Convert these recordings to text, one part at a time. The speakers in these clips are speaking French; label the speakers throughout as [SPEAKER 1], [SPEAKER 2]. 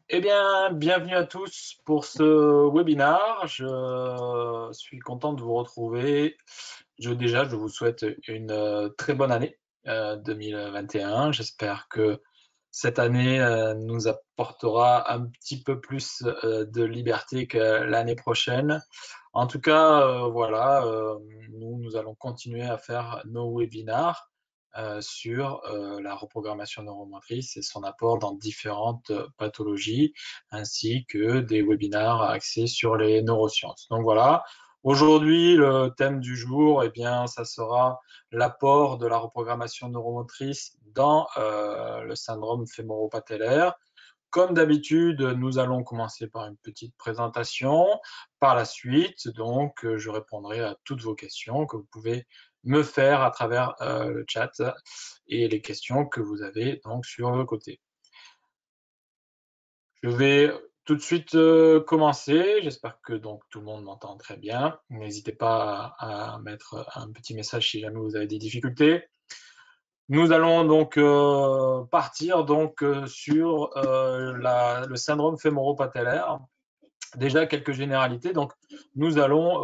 [SPEAKER 1] Eh bien, bienvenue à tous pour ce webinaire. Je suis content de vous retrouver. Déjà, je vous souhaite une très bonne année 2021. J'espère que cette année nous apportera un petit peu plus de liberté que l'année prochaine. En tout cas, voilà, nous allons continuer à faire nos webinars sur la reprogrammation neuromotrice et son apport dans différentes pathologies, ainsi que des webinaires axés sur les neurosciences. Donc voilà, aujourd'hui, le thème du jour, eh bien, ça sera l'apport de la reprogrammation neuromotrice dans le syndrome fémoro-patellaire. Comme d'habitude, nous allons commencer par une petite présentation. Par la suite, donc, je répondrai à toutes vos questions que vous pouvez me faire à travers le chat et les questions que vous avez donc sur le côté. Je vais tout de suite commencer. J'espère que donc tout le monde m'entend très bien. N'hésitez pas à mettre un petit message si jamais vous avez des difficultés. Nous allons donc partir donc sur le syndrome fémoro-patellaire. Déjà quelques généralités. Donc nous allons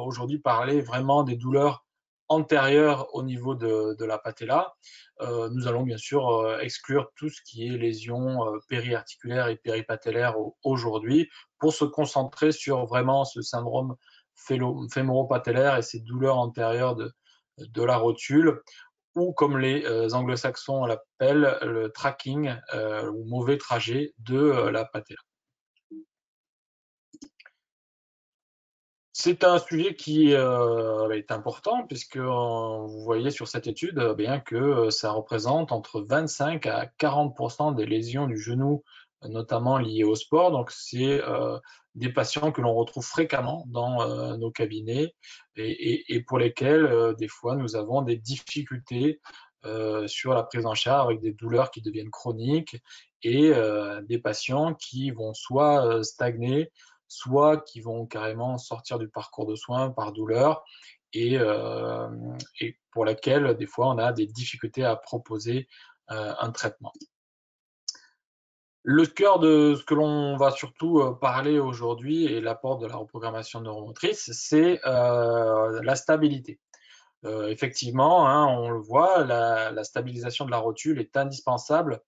[SPEAKER 1] aujourd'hui parler vraiment des douleurs antérieures au niveau de la patella. Nous allons bien sûr exclure tout ce qui est lésions périarticulaires et péripatellaires aujourd'hui pour se concentrer sur vraiment ce syndrome fémoro-patellaire et ces douleurs antérieures de la rotule, ou comme les anglo-saxons l'appellent, le tracking ou mauvais trajet de la patella. C'est un sujet qui est important puisque vous voyez sur cette étude bien que ça représente entre 25 à 40% des lésions du genou, notamment liées au sport. Donc c'est des patients que l'on retrouve fréquemment dans nos cabinets et pour lesquels des fois nous avons des difficultés sur la prise en charge avec des douleurs qui deviennent chroniques et des patients qui vont soit stagner, soit qui vont carrément sortir du parcours de soins par douleur et pour laquelle des fois on a des difficultés à proposer un traitement. Le cœur de ce que l'on va surtout parler aujourd'hui et l'apport de la reprogrammation neuromotrice, c'est la stabilité. Effectivement, hein, on le voit, la stabilisation de la rotule est indispensable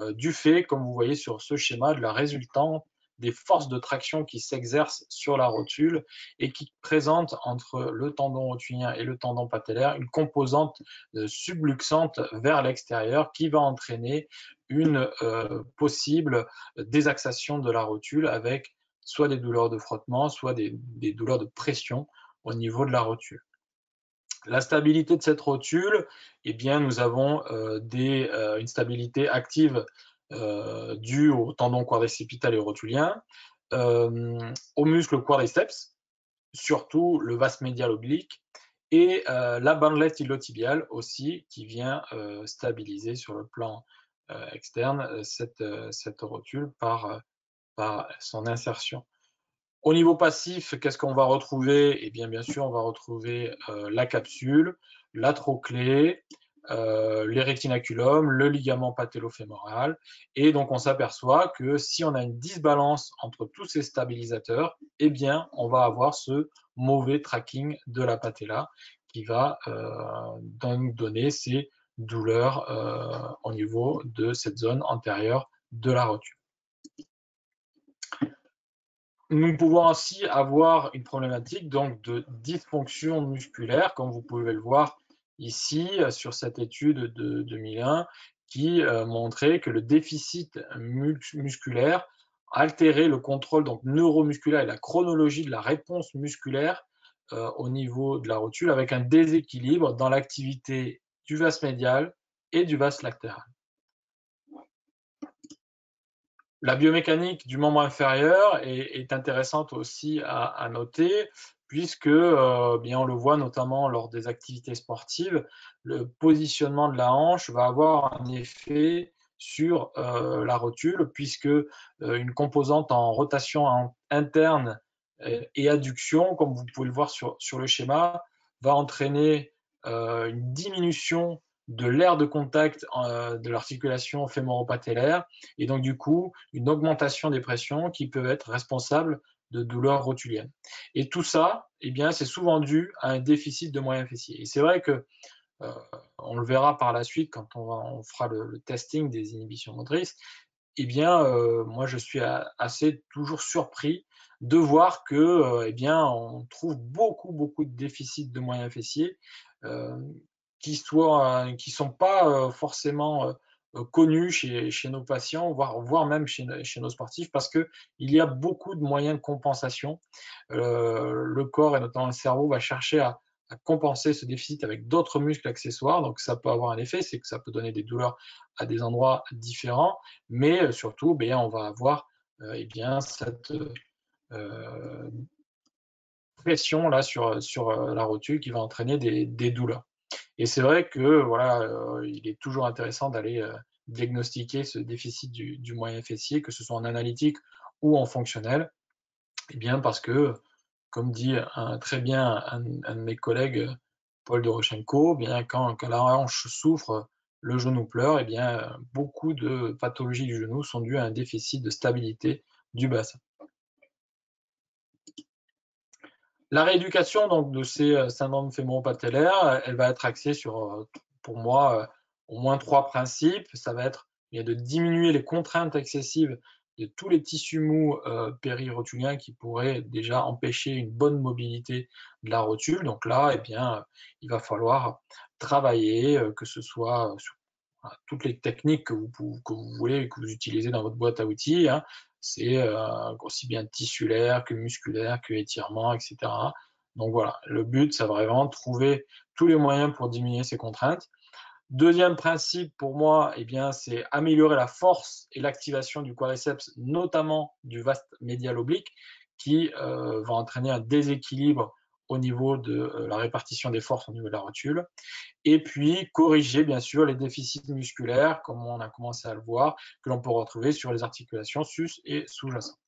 [SPEAKER 1] du fait, comme vous voyez sur ce schéma, de la résultante des forces de traction qui s'exercent sur la rotule et qui présentent entre le tendon rotulien et le tendon patellaire une composante subluxante vers l'extérieur qui va entraîner une possible désaxation de la rotule avec soit des douleurs de frottement, soit des douleurs de pression au niveau de la rotule. La stabilité de cette rotule, eh bien, nous avons une stabilité active due au tendon quadricepital et rotulien, au muscle quadriceps, surtout le vaste médial oblique, et la bandelette iliotibiale aussi, qui vient stabiliser sur le plan externe cette rotule par son insertion. Au niveau passif, qu'est-ce qu'on va retrouver? Eh bien sûr, on va retrouver la capsule, la trochlée, les rétinaculums, le ligament patellofémoral. Et donc, on s'aperçoit que si on a une disbalance entre tous ces stabilisateurs, eh bien, on va avoir ce mauvais tracking de la patella qui va nous donner ces douleurs au niveau de cette zone antérieure de la rotule. Nous pouvons aussi avoir une problématique donc de dysfonction musculaire, comme vous pouvez le voir ici sur cette étude de 2001 qui montrait que le déficit musculaire altérait le contrôle donc neuromusculaire et la chronologie de la réponse musculaire au niveau de la rotule avec un déséquilibre dans l'activité du vaste médial et du vaste latéral. La biomécanique du membre inférieur est intéressante aussi à noter, puisque bien on le voit notamment lors des activités sportives, le positionnement de la hanche va avoir un effet sur la rotule, puisque une composante en rotation interne et adduction, comme vous pouvez le voir sur le schéma, va entraîner une diminution de l'aire de contact de l'articulation fémoro-patellaire, et donc du coup une augmentation des pressions qui peuvent être responsables de douleurs rotuliennes. Et tout ça, eh bien, c'est souvent dû à un déficit de moyens fessiers. Et c'est vrai que on le verra par la suite quand on fera le testing des inhibitions motrices. Eh bien, moi, je suis assez toujours surpris de voir que, eh bien, on trouve beaucoup de déficits de moyens fessiers qui sont pas forcément connus chez nos patients, voire même chez nos sportifs, parce que il y a beaucoup de moyens de compensation. Le corps et notamment le cerveau va chercher à compenser ce déficit avec d'autres muscles accessoires. Donc, ça peut avoir un effet, c'est que ça peut donner des douleurs à des endroits différents, mais surtout, bien, on va avoir eh bien, cette pression là sur la rotule qui va entraîner des douleurs. Et c'est vrai que voilà, il est toujours intéressant d'aller diagnostiquer ce déficit du moyen fessier, que ce soit en analytique ou en fonctionnel, eh bien parce que, comme dit très bien un de mes collègues, Paul Dorochenko, eh bien quand la hanche souffre, le genou pleure, eh bien beaucoup de pathologies du genou sont dues à un déficit de stabilité du bassin. La rééducation donc de ces syndromes fémoro-patellaires, elle va être axée sur, pour moi, au moins 3 principes. Ça va être bien de diminuer les contraintes excessives de tous les tissus mous péri-rotuliens qui pourraient déjà empêcher une bonne mobilité de la rotule. Donc là, eh bien, il va falloir travailler, que ce soit sur toutes les techniques que vous voulez, que vous utilisez dans votre boîte à outils, hein. C'est aussi bien tissulaire que musculaire, que étirement, etc. Donc voilà, le but, c'est vraiment de trouver tous les moyens pour diminuer ces contraintes. Deuxième principe pour moi, eh bien, c'est améliorer la force et l'activation du quadriceps, notamment du vaste médial oblique, qui va entraîner un déséquilibre au niveau de la répartition des forces au niveau de la rotule. Et puis corriger bien sûr les déficits musculaires, comme on a commencé à le voir, que l'on peut retrouver sur les articulations sus et sous-jacentes.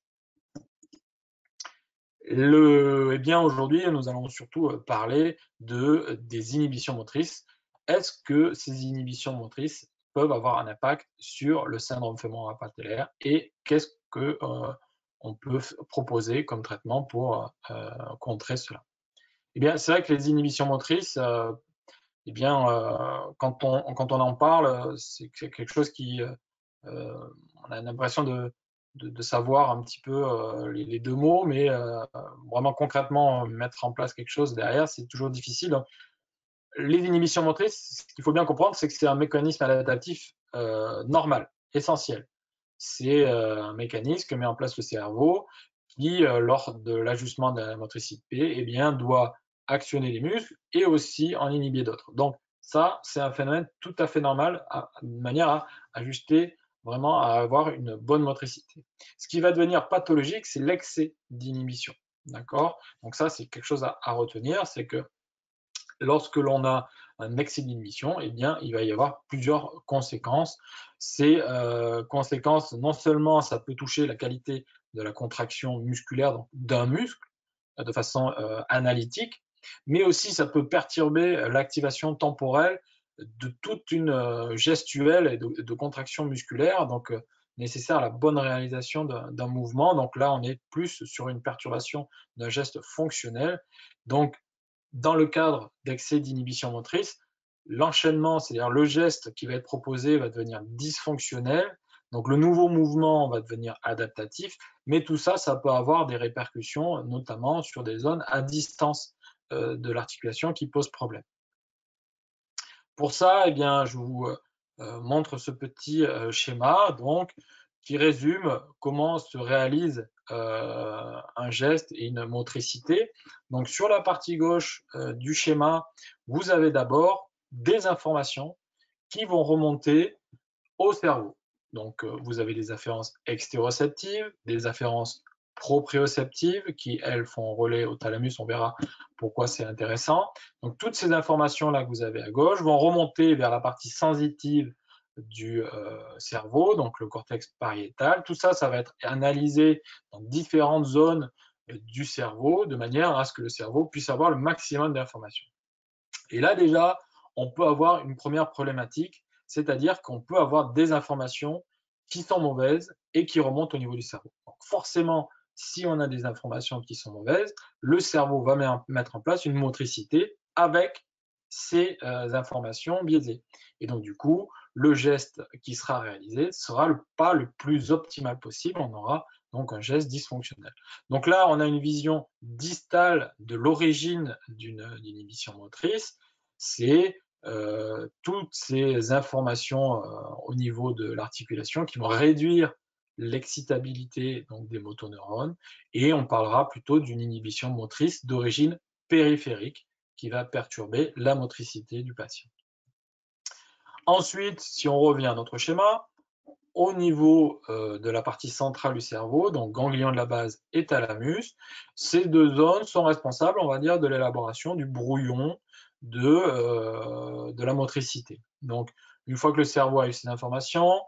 [SPEAKER 1] Eh bien aujourd'hui, nous allons surtout parler des inhibitions motrices. Est-ce que ces inhibitions motrices peuvent avoir un impact sur le syndrome fémoro-patellaire et qu'est-ce que on peut proposer comme traitement pour contrer cela? Eh bien, c'est vrai que les inhibitions motrices, eh bien, quand on en parle, c'est quelque chose qui, on a l'impression de savoir un petit peu les 2 mots, mais vraiment concrètement mettre en place quelque chose derrière, c'est toujours difficile. Donc, les inhibitions motrices, ce qu'il faut bien comprendre, c'est que c'est un mécanisme adaptatif normal, essentiel. C'est un mécanisme que met en place le cerveau qui, lors de l'ajustement de la motricité, eh bien, doit actionner les muscles et aussi en inhiber d'autres. Donc ça, c'est un phénomène tout à fait normal, de manière à ajuster vraiment à avoir une bonne motricité. Ce qui va devenir pathologique, c'est l'excès d'inhibition. D'accord? Donc ça, c'est quelque chose à retenir, c'est que lorsque l'on a un excès d'inhibition, eh bien, il va y avoir plusieurs conséquences. Ces conséquences, non seulement ça peut toucher la qualité de la contraction musculaire d'un muscle de façon analytique, mais aussi ça peut perturber l'activation temporelle de toute une gestuelle et de contraction musculaire, donc nécessaire à la bonne réalisation d'un mouvement. Donc là, on est plus sur une perturbation d'un geste fonctionnel. Donc dans le cadre d'excès d'inhibition motrice, l'enchaînement, c'est-à-dire le geste qui va être proposé, va devenir dysfonctionnel. Donc le nouveau mouvement va devenir adaptatif, mais tout ça, ça peut avoir des répercussions, notamment sur des zones à distance de l'articulation qui posent problème. Pour ça, eh bien, je vous montre ce petit schéma donc, qui résume comment se réalise un geste et une motricité. Donc, sur la partie gauche du schéma, vous avez d'abord des informations qui vont remonter au cerveau. Donc, vous avez des afférences extéroceptives, des afférences proprioceptives qui, elles, font relais au thalamus. On verra pourquoi c'est intéressant. Donc, toutes ces informations-là que vous avez à gauche vont remonter vers la partie sensitive du cerveau, donc le cortex pariétal. Tout ça, ça va être analysé dans différentes zones du cerveau de manière à ce que le cerveau puisse avoir le maximum d'informations. Et là, déjà, on peut avoir une première problématique, c'est-à-dire qu'on peut avoir des informations qui sont mauvaises et qui remontent au niveau du cerveau. Donc forcément, si on a des informations qui sont mauvaises, le cerveau va mettre en place une motricité avec ces informations biaisées. Et donc du coup, le geste qui sera réalisé ne sera pas le plus optimal possible, on aura donc un geste dysfonctionnel. Donc là, on a une vision distale de l'origine d'une inhibition motrice, c'est toutes ces informations au niveau de l'articulation qui vont réduire l'excitabilité donc des motoneurones, et on parlera plutôt d'une inhibition motrice d'origine périphérique qui va perturber la motricité du patient. Ensuite, si on revient à notre schéma, au niveau de la partie centrale du cerveau, donc ganglion de la base et thalamus, ces deux zones sont responsables, on va dire, de l'élaboration du brouillon de la motricité. Donc, une fois que le cerveau a eu ces informations,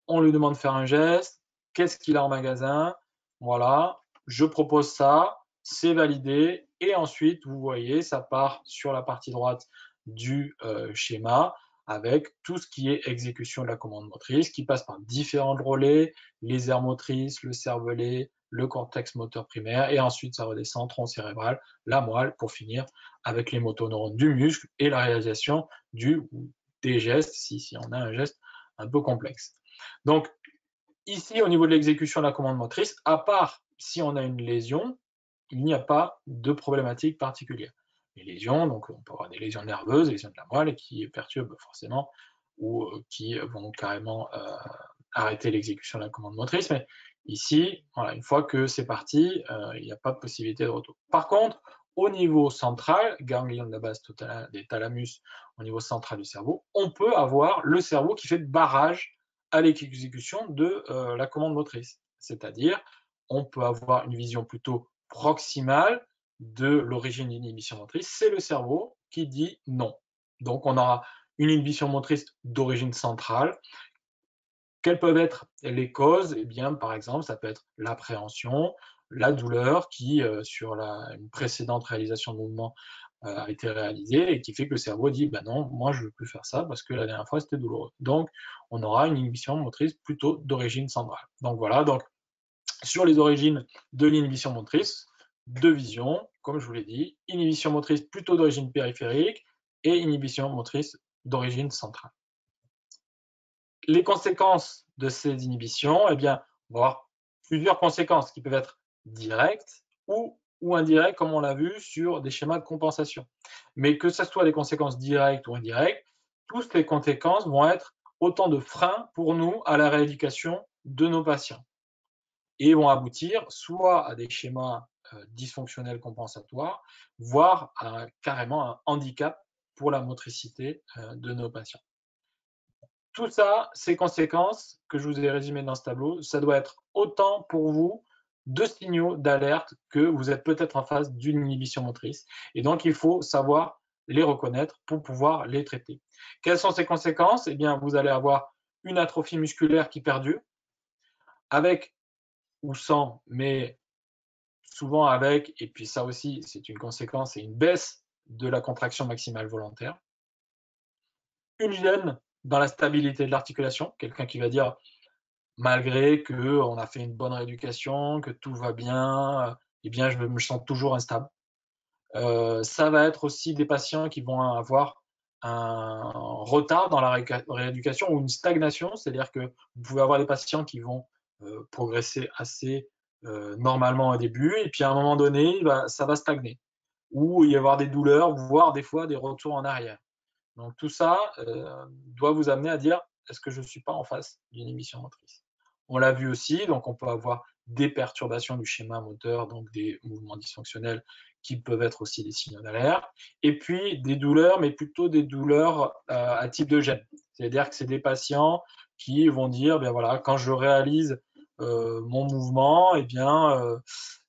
[SPEAKER 1] on lui demande de faire un geste, qu'est-ce qu'il a en magasin, voilà, je propose ça, c'est validé, et ensuite, vous voyez, ça part sur la partie droite du schéma, avec tout ce qui est exécution de la commande motrice, qui passe par différents relais, les aires motrices, le cervelet, le cortex moteur primaire, et ensuite ça redescend, tronc cérébral, la moelle, pour finir avec les motoneurones du muscle et la réalisation des gestes, si on a un geste un peu complexe. Donc, ici, au niveau de l'exécution de la commande motrice, à part si on a une lésion, il n'y a pas de problématique particulière. Les lésions, donc on peut avoir des lésions nerveuses, des lésions de la moelle, qui perturbent forcément ou qui vont carrément arrêter l'exécution de la commande motrice, mais ici, voilà, une fois que c'est parti, il n'y a pas de possibilité de retour. Par contre, au niveau central, ganglion de la base des thalamus, au niveau central du cerveau, on peut avoir le cerveau qui fait barrage à l'exécution de la commande motrice. C'est-à-dire, on peut avoir une vision plutôt proximale de l'origine d'une inhibition motrice, c'est le cerveau qui dit non. Donc on aura une inhibition motrice d'origine centrale. Quelles peuvent être les causes? Eh bien, par exemple, ça peut être l'appréhension, la douleur qui, sur une précédente réalisation de mouvement, a été réalisée et qui fait que le cerveau dit bah non, moi je ne veux plus faire ça parce que la dernière fois c'était douloureux. Donc, on aura une inhibition motrice plutôt d'origine centrale. Donc voilà, donc sur les origines de l'inhibition motrice, deux visions, comme je vous l'ai dit, inhibition motrice plutôt d'origine périphérique et inhibition motrice d'origine centrale. Les conséquences de ces inhibitions, eh bien, on va avoir plusieurs conséquences qui peuvent être directes ou indirectes, comme on l'a vu sur des schémas de compensation. Mais que ce soit des conséquences directes ou indirectes, toutes les conséquences vont être autant de freins pour nous à la rééducation de nos patients et vont aboutir soit à des schémas dysfonctionnels compensatoires, voire à carrément un handicap pour la motricité de nos patients. Tout ça, ces conséquences que je vous ai résumées dans ce tableau, ça doit être autant pour vous de signaux d'alerte que vous êtes peut-être en face d'une inhibition motrice. Et donc, il faut savoir les reconnaître pour pouvoir les traiter. Quelles sont ces conséquences? Eh bien, vous allez avoir une atrophie musculaire qui perdure, avec ou sans, mais souvent avec, et puis ça aussi, c'est une conséquence, c'est une baisse de la contraction maximale volontaire. Une gêne dans la stabilité de l'articulation, quelqu'un qui va dire malgré qu'on a fait une bonne rééducation, que tout va bien, eh bien je me sens toujours instable. Ça va être aussi des patients qui vont avoir un retard dans la rééducation ou une stagnation, c'est-à-dire que vous pouvez avoir des patients qui vont progresser assez normalement au début, et puis à un moment donné, ça va stagner, ou il va y avoir des douleurs, voire des fois des retours en arrière. Donc tout ça doit vous amener à dire, est-ce que je ne suis pas en face d'une inhibition motrice? On l'a vu aussi, donc on peut avoir des perturbations du schéma moteur, donc des mouvements dysfonctionnels qui peuvent être aussi des signaux d'alerte, et puis des douleurs, mais plutôt des douleurs à type de gêne. C'est-à-dire que c'est des patients qui vont dire, bien voilà, quand je réalise mon mouvement, eh bien,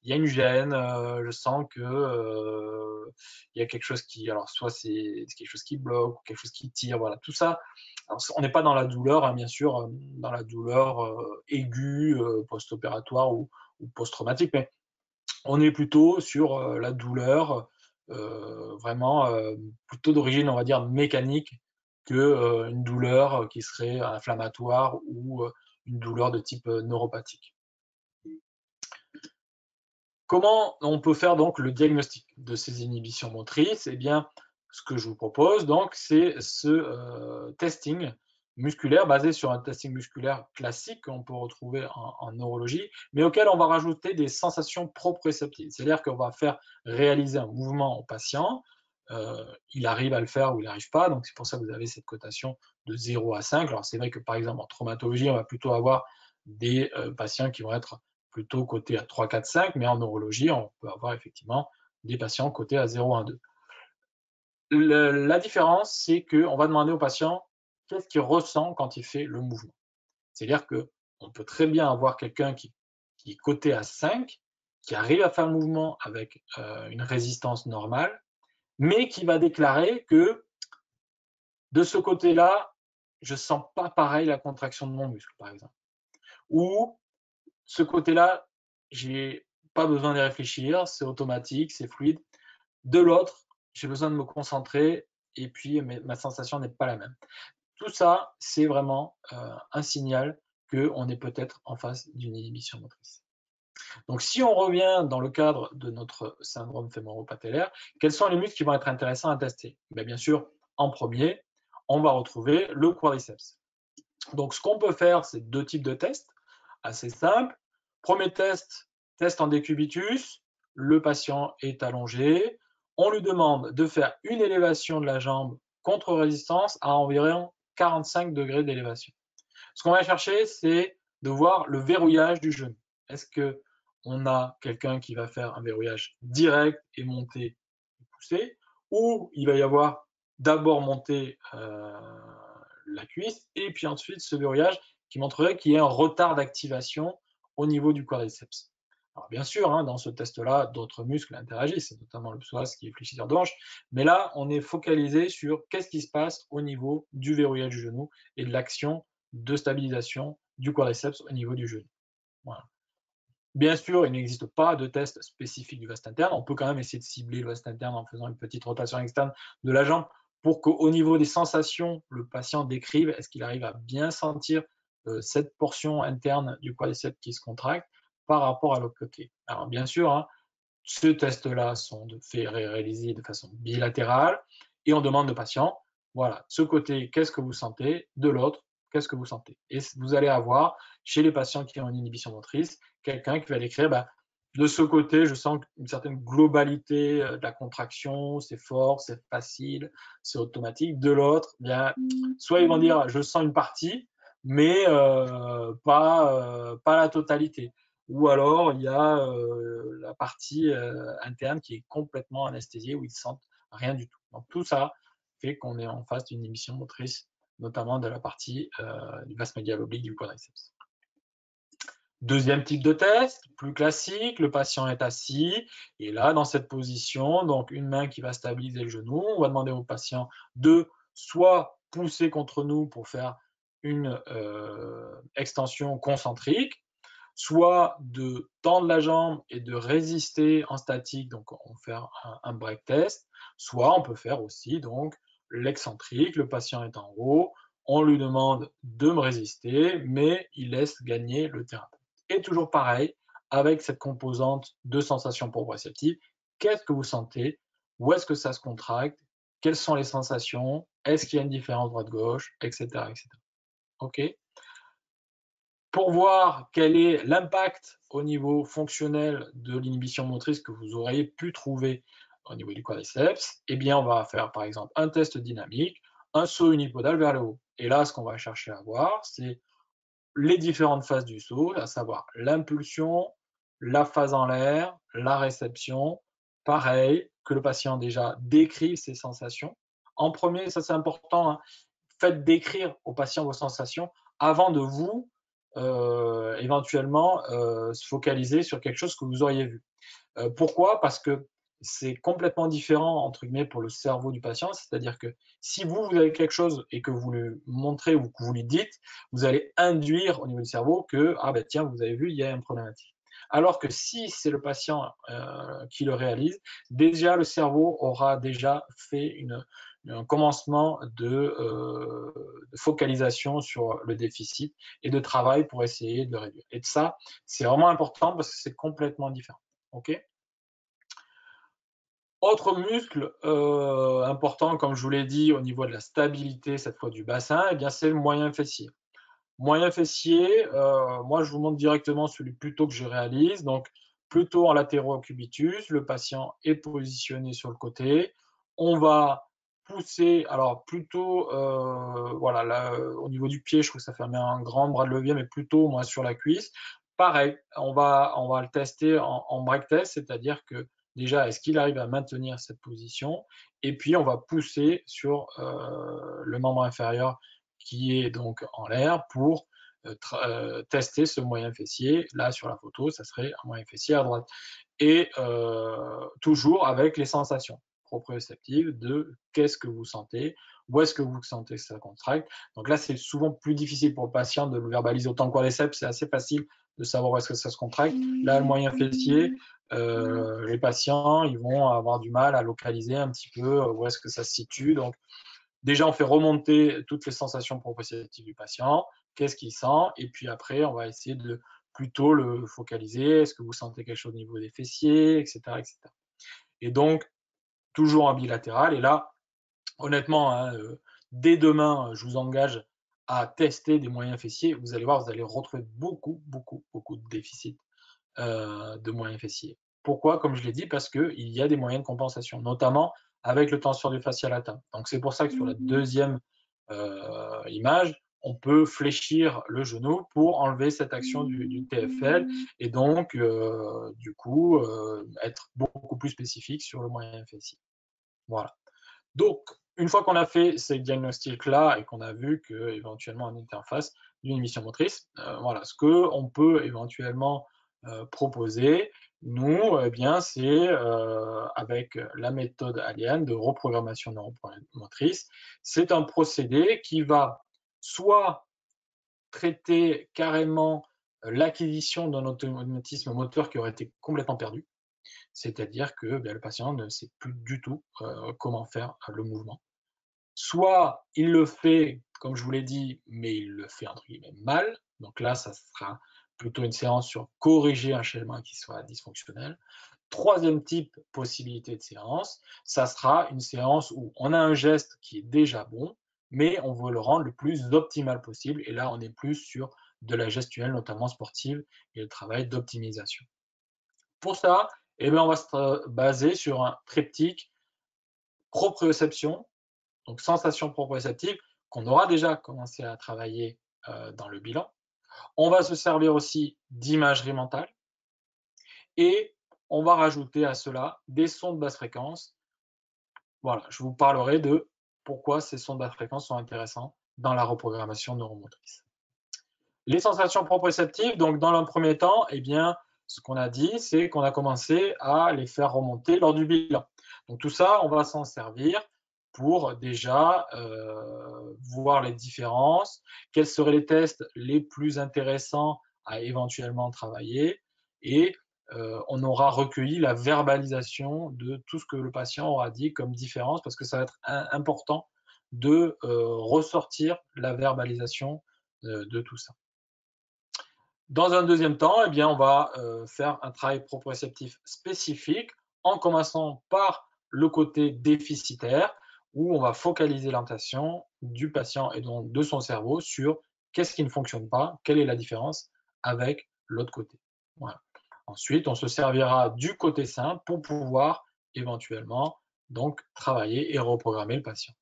[SPEAKER 1] il y a une gêne, je sens que il y a quelque chose qui, alors soit c'est quelque chose qui bloque, ou quelque chose qui tire, voilà, tout ça. Alors, on n'est pas dans la douleur, hein, bien sûr, dans la douleur aiguë, post-opératoire ou post-traumatique, mais on est plutôt sur la douleur vraiment plutôt d'origine, on va dire, mécanique que une douleur qui serait inflammatoire ou une douleur de type neuropathique. Comment on peut faire donc le diagnostic de ces inhibitions motrices? Eh bien, ce que je vous propose donc, c'est ce testing musculaire basé sur un testing musculaire classique qu'on peut retrouver en neurologie, mais auquel on va rajouter des sensations proprioceptives. C'est-à-dire qu'on va faire réaliser un mouvement au patient, il arrive à le faire ou il n'arrive pas, donc c'est pour ça que vous avez cette cotation de 0 à 5. Alors c'est vrai que par exemple en traumatologie, on va plutôt avoir des patients qui vont être plutôt cotés à 3, 4, 5, mais en neurologie, on peut avoir effectivement des patients cotés à 0, 1, 2. La différence, c'est qu'on va demander au patient qu'est-ce qu'il ressent quand il fait le mouvement. C'est-à-dire qu'on peut très bien avoir quelqu'un qui est coté à 5, qui arrive à faire le mouvement avec une résistance normale, mais qui va déclarer que de ce côté-là, je ne sens pas pareil la contraction de mon muscle, par exemple. Ou ce côté-là, j'ai pas besoin d'y réfléchir, c'est automatique, c'est fluide. De l'autre, j'ai besoin de me concentrer et puis ma sensation n'est pas la même. Tout ça, c'est vraiment un signal qu'on est peut-être en face d'une inhibition motrice. Donc, si on revient dans le cadre de notre syndrome fémoro-patellaire, quels sont les muscles qui vont être intéressants à tester? Bien sûr, en premier, on va retrouver le quadriceps. Donc, ce qu'on peut faire, c'est 2 types de tests assez simples. Premier test, test en décubitus. Le patient est allongé. On lui demande de faire une élévation de la jambe contre résistance à environ 45 degrés d'élévation. Ce qu'on va chercher, c'est de voir le verrouillage du genou. Est-ce qu'on a quelqu'un qui va faire un verrouillage direct et monter et pousser, ou il va y avoir d'abord monter la cuisse et puis ensuite ce verrouillage qui montrerait qu'il y a un retard d'activation au niveau du quadriceps. Alors bien sûr, dans ce test-là, d'autres muscles interagissent, notamment le psoas qui est fléchisseur de hanche, mais là, on est focalisé sur qu'est-ce qui se passe au niveau du verrouillage du genou et de l'action de stabilisation du quadriceps au niveau du genou. Voilà. Bien sûr, il n'existe pas de test spécifique du vaste interne. On peut quand même essayer de cibler le vaste interne en faisant une petite rotation externe de la jambe pour qu'au niveau des sensations, le patient décrive est-ce qu'il arrive à bien sentir cette portion interne du quadriceps qui se contracte par rapport à l'autre côté. Alors bien sûr, ces tests-là sont réalisés de façon bilatérale et on demande au patient, voilà, ce côté, qu'est-ce que vous sentez? De l'autre, qu'est-ce que vous sentez? Et vous allez avoir, chez les patients qui ont une inhibition motrice, quelqu'un qui va décrire, de ce côté, je sens une certaine globalité de la contraction, c'est fort, c'est facile, c'est automatique. De l'autre, soit ils vont dire, je sens une partie, mais pas la totalité. Ou alors, il y a la partie interne qui est complètement anesthésiée, où ils ne sentent rien du tout. Donc tout ça fait qu'on est en face d'une inhibition motrice, notamment de la partie du vaste médial oblique du quadriceps. Deuxième type de test, plus classique, le patient est assis, et là, dans cette position, donc une main qui va stabiliser le genou, on va demander au patient de soit pousser contre nous pour faire une extension concentrique, soit de tendre la jambe et de résister en statique, donc on fait un break test, soit on peut faire aussi donc l'excentrique, le patient est en haut, on lui demande de me résister, mais il laisse gagner le thérapeute. Et toujours pareil, avec cette composante de sensation proprioceptive, qu'est-ce que vous sentez? Où est-ce que ça se contracte? Quelles sont les sensations? Est-ce qu'il y a une différence droite-gauche? Etc. etc. OK. Pour voir quel est l'impact au niveau fonctionnel de l'inhibition motrice que vous auriez pu trouver au niveau du quadriceps, on va faire par exemple un test dynamique, un saut unipodal vers le haut. Et là, ce qu'on va chercher à voir, c'est les différentes phases du saut, à savoir l'impulsion, la phase en l'air, la réception. Pareil, que le patient déjà décrive ses sensations. En premier, ça c'est important, faites décrire au patient vos sensations avant de vous éventuellement se focaliser sur quelque chose que vous auriez vu. Pourquoi? Parce que c'est complètement différent entre guillemets pour le cerveau du patient, c'est-à-dire que si vous avez quelque chose et que vous lui montrez ou que vous lui dites, vous allez induire au niveau du cerveau que tiens, vous avez vu, il y a un problématique. Alors que si c'est le patient qui le réalise, déjà le cerveau aura déjà fait un commencement de focalisation sur le déficit et de travail pour essayer de le réduire. Et ça, c'est vraiment important parce que c'est complètement différent. OK? Autre muscle important, comme je vous l'ai dit, au niveau de la stabilité, cette fois du bassin, eh bien, c'est le moyen fessier. Moyen fessier, moi, je vous montre directement celui plutôt que je réalise. Donc, plutôt en latéro-cubitus, le patient est positionné sur le côté. On va pousser, alors plutôt, voilà, là, au niveau du pied, je trouve que ça fait un grand bras de levier, mais plutôt, moi, sur la cuisse. Pareil, on va le tester en break test, c'est-à-dire que déjà, est-ce qu'il arrive à maintenir cette position? Et puis, on va pousser sur le membre inférieur qui est donc en l'air pour tester ce moyen fessier. Là, sur la photo, ça serait un moyen fessier à droite. Et toujours avec les sensations proprioceptives de qu'est-ce que vous sentez, où est-ce que vous sentez que ça contracte. Donc là, c'est souvent plus difficile pour le patient de le verbaliser. Autant que quadriceps, c'est assez facile de savoir où est-ce que ça se contracte. Là, le moyen fessier, les patients, ils vont avoir du mal à localiser un petit peu où est-ce que ça se situe. Donc, déjà, on fait remonter toutes les sensations proprioceptives du patient, qu'est-ce qu'il sent, et puis après, on va essayer de plutôt le focaliser. Est-ce que vous sentez quelque chose au niveau des fessiers, etc., etc. Et donc, toujours en bilatéral. Et là, honnêtement, hein, dès demain, je vous engage à tester des moyens fessiers. Vous allez voir, vous allez retrouver beaucoup, beaucoup, beaucoup de déficits de moyens fessiers. Pourquoi? Comme je l'ai dit, parce qu'il y a des moyens de compensation, notamment avec le tenseur du fascia latin. Donc c'est pour ça que sur la deuxième image, on peut fléchir le genou pour enlever cette action du TFL et donc du coup être beaucoup plus spécifique sur le moyen fessier. Voilà. Donc, une fois qu'on a fait ces diagnostics-là et qu'on a vu qu'éventuellement on était en face d'une émission motrice, voilà, ce qu'on peut éventuellement proposer, nous, eh bien, c'est avec la méthode Alien de reprogrammation neuromotrice, c'est un procédé qui va soit traiter carrément l'acquisition d'un automatisme moteur qui aurait été complètement perdu, c'est-à-dire que le patient ne sait plus du tout comment faire le mouvement. Soit il le fait, comme je vous l'ai dit, mais il le fait entre guillemets mal. Donc là, ça sera plutôt une séance sur corriger un schéma qui soit dysfonctionnel. Troisième type, possibilité de séance, ça sera une séance où on a un geste qui est déjà bon, mais on veut le rendre le plus optimal possible. Et là, on est plus sur de la gestuelle, notamment sportive, et le travail d'optimisation. Pour ça, eh bien, on va se baser sur un triptyque proprioception, donc sensation proprioceptive, qu'on aura déjà commencé à travailler dans le bilan. On va se servir aussi d'imagerie mentale et on va rajouter à cela des sons de basse fréquence. Voilà, je vous parlerai de pourquoi ces sons de basse fréquence sont intéressants dans la reprogrammation neuromotrice. Les sensations proprioceptives, donc dans un premier temps, eh bien, ce qu'on a dit, c'est qu'on a commencé à les faire remonter lors du bilan. Donc tout ça, on va s'en servir pour déjà voir les différences, quels seraient les tests les plus intéressants à éventuellement travailler, et on aura recueilli la verbalisation de tout ce que le patient aura dit comme différence, parce que ça va être important de ressortir la verbalisation de tout ça. Dans un deuxième temps, eh bien, on va faire un travail proprioceptif spécifique en commençant par le côté déficitaire où on va focaliser l'attention du patient et donc de son cerveau sur qu'est-ce qui ne fonctionne pas, quelle est la différence avec l'autre côté. Voilà. Ensuite, on se servira du côté sain pour pouvoir éventuellement donc travailler et reprogrammer le patient.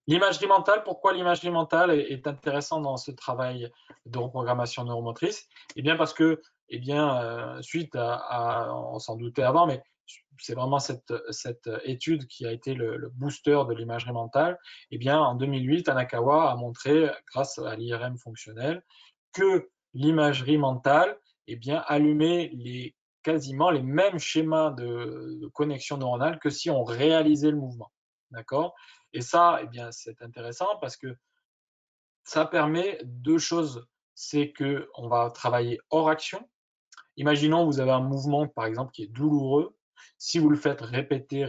[SPEAKER 1] L'imagerie mentale, pourquoi l'imagerie mentale est intéressante dans ce travail de reprogrammation neuromotrice? Eh bien parce que, eh bien, suite on s'en doutait avant, mais c'est vraiment cette étude qui a été le booster de l'imagerie mentale. Eh bien, en 2008, Anakawa a montré, grâce à l'IRM fonctionnel, que l'imagerie mentale, eh bien, allumait quasiment les mêmes schémas de connexion neuronale que si on réalisait le mouvement. D'accord? Et ça, eh bien, c'est intéressant parce que ça permet deux choses. C'est qu'on va travailler hors action Imaginons vous avez un mouvement, par exemple, qui est douloureux. Si vous le faites répéter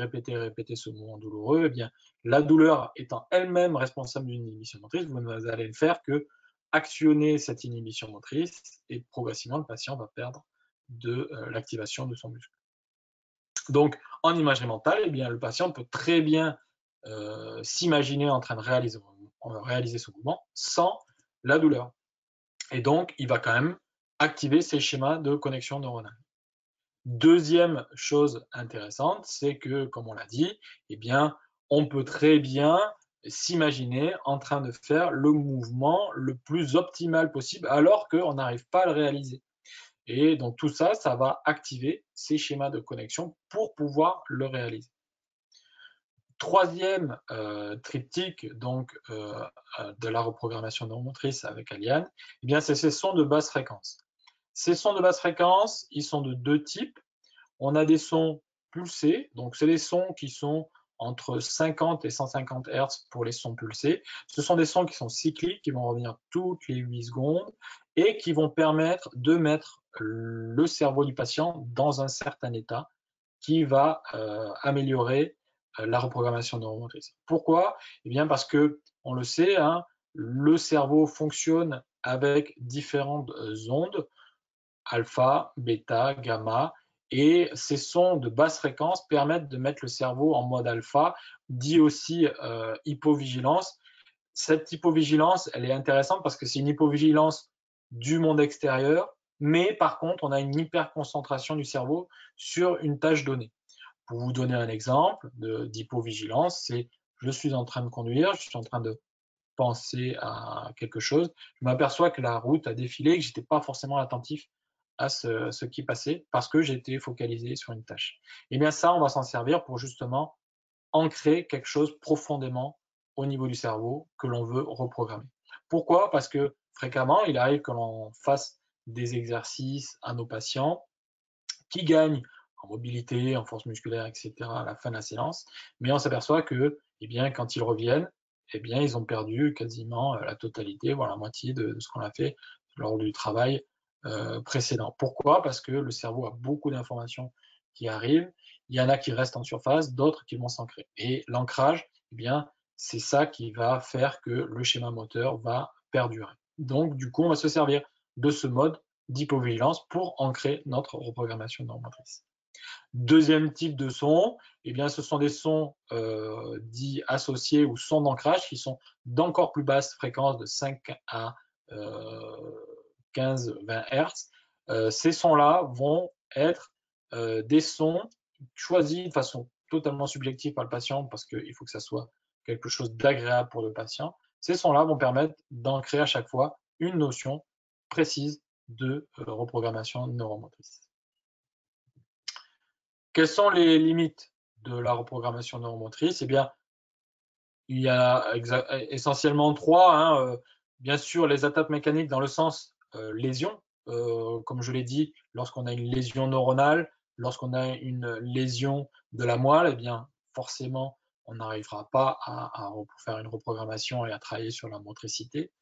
[SPEAKER 1] ce mouvement douloureux, eh bien, la douleur étant elle-même responsable d'une inhibition motrice, vous n'allez faire que actionner cette inhibition motrice et progressivement, le patient va perdre de l'activation de son muscle. Donc, en imagerie mentale, eh bien, le patient peut très bien s'imaginer en train de réaliser ce mouvement sans la douleur. Et donc, il va quand même activer ces schémas de connexion neuronale. Deuxième chose intéressante, c'est que, comme on l'a dit, eh bien, on peut très bien s'imaginer en train de faire le mouvement le plus optimal possible alors qu'on n'arrive pas à le réaliser. Et donc tout ça, ça va activer ces schémas de connexion pour pouvoir le réaliser. Troisième triptyque donc, de la reprogrammation neuromotrice avec Aliane, eh bien, c'est ces sons de basse fréquence. Ces sons de basse fréquence, ils sont de deux types. On a des sons pulsés, donc c'est des sons qui sont entre 50 et 150 Hz pour les sons pulsés. Ce sont des sons qui sont cycliques, qui vont revenir toutes les 8 secondes et qui vont permettre de mettre le cerveau du patient dans un certain état qui va améliorer la reprogrammation neuromotrice. Pourquoi? Eh bien parce que, on le sait, hein, le cerveau fonctionne avec différentes ondes, alpha, bêta, gamma, et ces sons de basse fréquence permettent de mettre le cerveau en mode alpha, dit aussi hypovigilance. Cette hypovigilance, elle est intéressante parce que c'est une hypovigilance du monde extérieur, mais par contre, on a une hyperconcentration du cerveau sur une tâche donnée. Pour vous donner un exemple d'hypovigilance, c'est je suis en train de conduire, je suis en train de penser à quelque chose, je m'aperçois que la route a défilé et que j'étais pas forcément attentif à ce qui passait parce que j'étais focalisé sur une tâche. Et bien ça, on va s'en servir pour justement ancrer quelque chose profondément au niveau du cerveau que l'on veut reprogrammer. Pourquoi? Parce que fréquemment, il arrive que l'on fasse des exercices à nos patients qui gagnent en mobilité, en force musculaire, etc. à la fin de la séance, mais on s'aperçoit que, eh bien, quand ils reviennent, eh bien, ils ont perdu quasiment la totalité, voire la moitié de ce qu'on a fait lors du travail précédent. Pourquoi? Parce que le cerveau a beaucoup d'informations qui arrivent, il y en a qui restent en surface, d'autres qui vont s'ancrer. Et l'ancrage, eh bien, c'est ça qui va faire que le schéma moteur va perdurer. Donc, du coup, on va se servir de ce mode d'hypovigilance pour ancrer notre reprogrammation neuromotrice. Deuxième type de son, eh bien, ce sont des sons dits associés ou sons d'ancrage qui sont d'encore plus basse fréquence de 5 à 15-20 Hz. Ces sons-là vont être des sons choisis de façon totalement subjective par le patient parce qu'il faut que ça soit quelque chose d'agréable pour le patient. Ces sons-là vont permettre d'ancrer à chaque fois une notion précise de reprogrammation neuromotrice. Quelles sont les limites de la reprogrammation neuromotrice? Eh bien, il y a essentiellement trois. Hein, bien sûr, les atteintes mécaniques dans le sens lésion. Comme je l'ai dit, lorsqu'on a une lésion neuronale, lorsqu'on a une lésion de la moelle, eh bien, forcément, on n'arrivera pas à faire une reprogrammation et à travailler sur la motricité.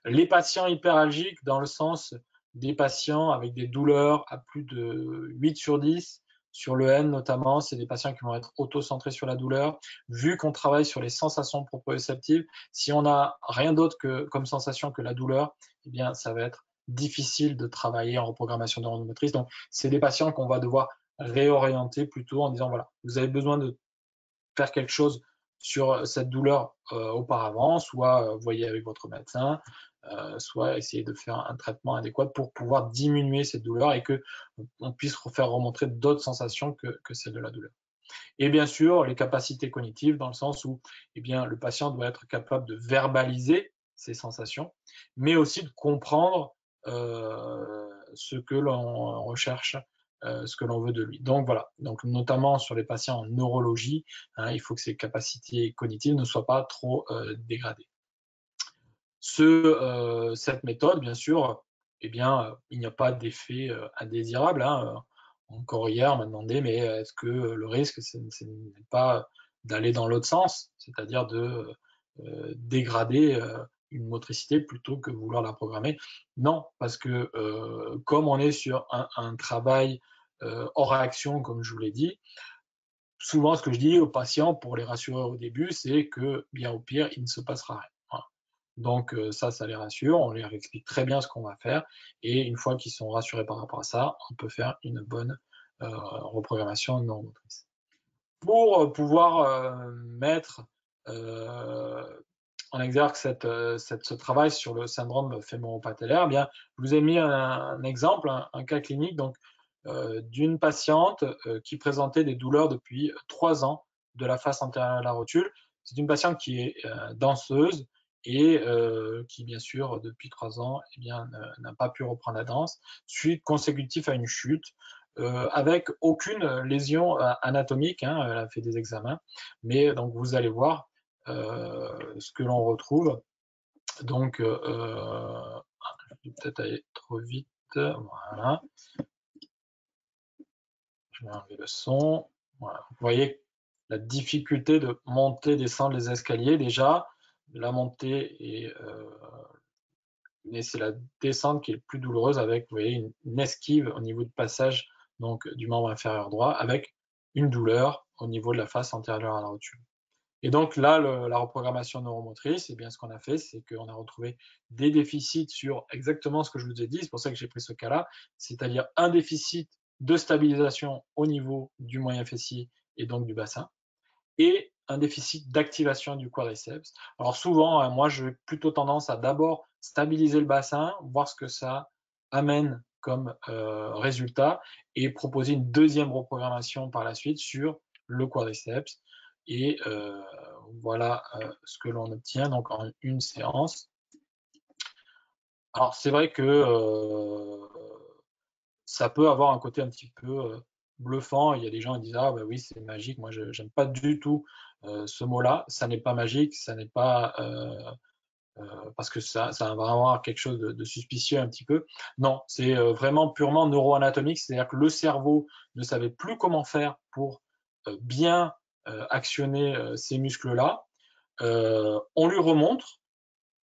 [SPEAKER 1] Les patients hyperalgiques, dans le sens des patients avec des douleurs à plus de 8 sur 10, sur le N notamment, c'est des patients qui vont être auto-centrés sur la douleur. Vu qu'on travaille sur les sensations proprioceptives, si on n'a rien d'autre comme sensation que la douleur, eh bien, ça va être difficile de travailler en reprogrammation neuromotrice. Donc, c'est des patients qu'on va devoir réorienter plutôt en disant, voilà, vous avez besoin de faire quelque chose sur cette douleur auparavant, soit voyez avec votre médecin, soit essayer de faire un traitement adéquat pour pouvoir diminuer cette douleur et qu'on puisse faire remontrer d'autres sensations que celles de la douleur. Et bien sûr, les capacités cognitives, dans le sens où eh bien, le patient doit être capable de verbaliser ses sensations, mais aussi de comprendre ce que l'on recherche, ce que l'on veut de lui. Donc voilà, donc notamment sur les patients en neurologie, hein, il faut que ces capacités cognitives ne soient pas trop dégradées. Cette méthode, bien sûr, eh bien, il n'y a pas d'effet indésirable. Hein. Encore hier, on m'a demandé, mais est-ce que le risque, ce n'est pas d'aller dans l'autre sens, c'est-à-dire de dégrader une motricité plutôt que vouloir la programmer. Non, parce que comme on est sur un travail hors action, comme je vous l'ai dit, souvent ce que je dis aux patients pour les rassurer au début, c'est que bien au pire, il ne se passera rien. Voilà. Donc ça les rassure, on leur explique très bien ce qu'on va faire, et une fois qu'ils sont rassurés par rapport à ça, on peut faire une bonne reprogrammation neuromotrice. Pour pouvoir mettre en exergue ce travail sur le syndrome fémoro-patellaire, eh bien, je vous ai mis un exemple, un cas clinique donc, d'une patiente qui présentait des douleurs depuis 3 ans de la face antérieure de la rotule. C'est une patiente qui est danseuse et qui, bien sûr, depuis 3 ans, eh bien, n'a pas pu reprendre la danse, suite consécutive à une chute, avec aucune lésion anatomique, hein, elle a fait des examens, mais donc vous allez voir ce que l'on retrouve. Donc, je vais peut-être aller trop vite, voilà. Je vais enlever le son. Voilà. Vous voyez la difficulté de monter, descendre les escaliers déjà. La montée est mais c'est la descente qui est plus douloureuse avec, vous voyez, une esquive au niveau du passage donc, du membre inférieur droit avec une douleur au niveau de la face antérieure à la rotule. Et donc là, la reprogrammation neuromotrice, eh bien, ce qu'on a fait, c'est qu'on a retrouvé des déficits sur exactement ce que je vous ai dit, c'est pour ça que j'ai pris ce cas-là, c'est-à-dire un déficit de stabilisation au niveau du moyen fessier et donc du bassin, et un déficit d'activation du quadriceps. Alors souvent, hein, moi, j'ai plutôt tendance à d'abord stabiliser le bassin, voir ce que ça amène comme résultat, et proposer une deuxième reprogrammation par la suite sur le quadriceps. Et voilà ce que l'on obtient donc en une séance. Alors c'est vrai que ça peut avoir un côté un petit peu bluffant. Il y a des gens qui disent ah bah oui c'est magique. Moi je n'aime pas du tout ce mot-là. Ça n'est pas magique, ça n'est pas parce que ça va avoir quelque chose de suspicieux un petit peu. Non, c'est vraiment purement neuroanatomique, c'est-à-dire que le cerveau ne savait plus comment faire pour bien actionner ces muscles-là. On lui remontre,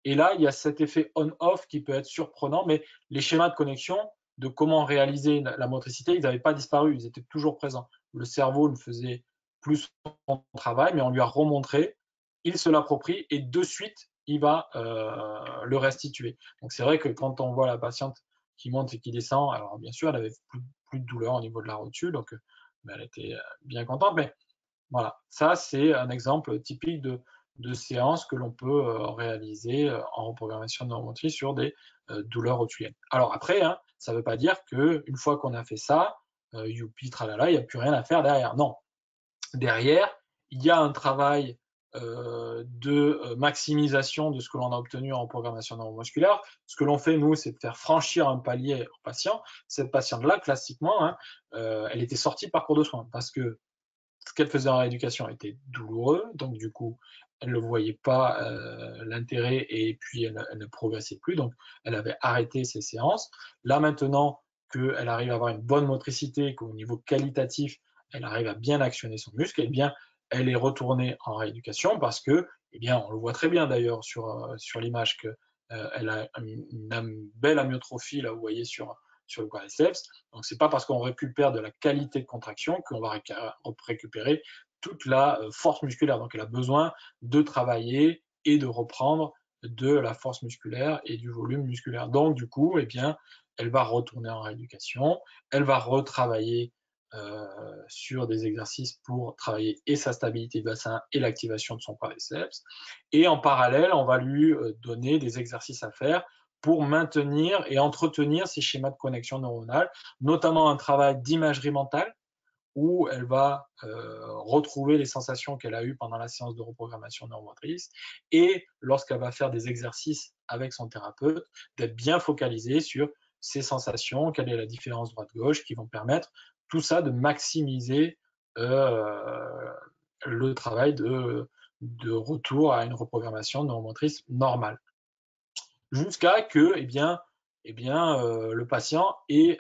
[SPEAKER 1] et là, il y a cet effet on-off qui peut être surprenant, mais les schémas de connexion de comment réaliser la motricité, ils n'avaient pas disparu, ils étaient toujours présents. Le cerveau ne faisait plus son travail, mais on lui a remontré, il se l'approprie et de suite, il va le restituer. Donc c'est vrai que quand on voit la patiente qui monte et qui descend, alors bien sûr, elle avait plus de douleur au niveau de la rotule, donc elle était bien contente, mais voilà, ça c'est un exemple typique de séance que l'on peut réaliser en reprogrammation neuromotrice sur des douleurs rotuliennes. Alors après, hein, ça ne veut pas dire qu'une fois qu'on a fait ça, youpi, tralala, il n'y a plus rien à faire derrière. Non, derrière, il y a un travail de maximisation de ce que l'on a obtenu en reprogrammation neuromusculaire. Ce que l'on fait, nous, c'est de faire franchir un palier au patient. Cette patiente-là, classiquement, hein, elle était sortie de parcours de soins parce que ce qu'elle faisait en rééducation était douloureux, donc du coup, elle ne voyait pas l'intérêt et puis elle ne progressait plus, donc elle avait arrêté ses séances. Là maintenant qu'elle arrive à avoir une bonne motricité, qu'au niveau qualitatif, elle arrive à bien actionner son muscle, eh bien, elle est retournée en rééducation parce que, eh bien, on le voit très bien d'ailleurs sur l'image que elle a une belle amyotrophie, là vous voyez sur le quadriceps. Donc c'est pas parce qu'on récupère de la qualité de contraction qu'on va récupérer toute la force musculaire. Donc elle a besoin de travailler et de reprendre de la force musculaire et du volume musculaire. Donc du coup, eh bien, elle va retourner en rééducation, elle va retravailler sur des exercices pour travailler et sa stabilité de bassin et l'activation de son quadriceps. Et en parallèle, on va lui donner des exercices à faire pour maintenir et entretenir ces schémas de connexion neuronale, notamment un travail d'imagerie mentale où elle va retrouver les sensations qu'elle a eues pendant la séance de reprogrammation neuromotrice, et lorsqu'elle va faire des exercices avec son thérapeute, d'être bien focalisée sur ces sensations, quelle est la différence droite-gauche, qui vont permettre tout ça de maximiser le travail de retour à une reprogrammation neuromotrice normale. Jusqu'à que le patient ait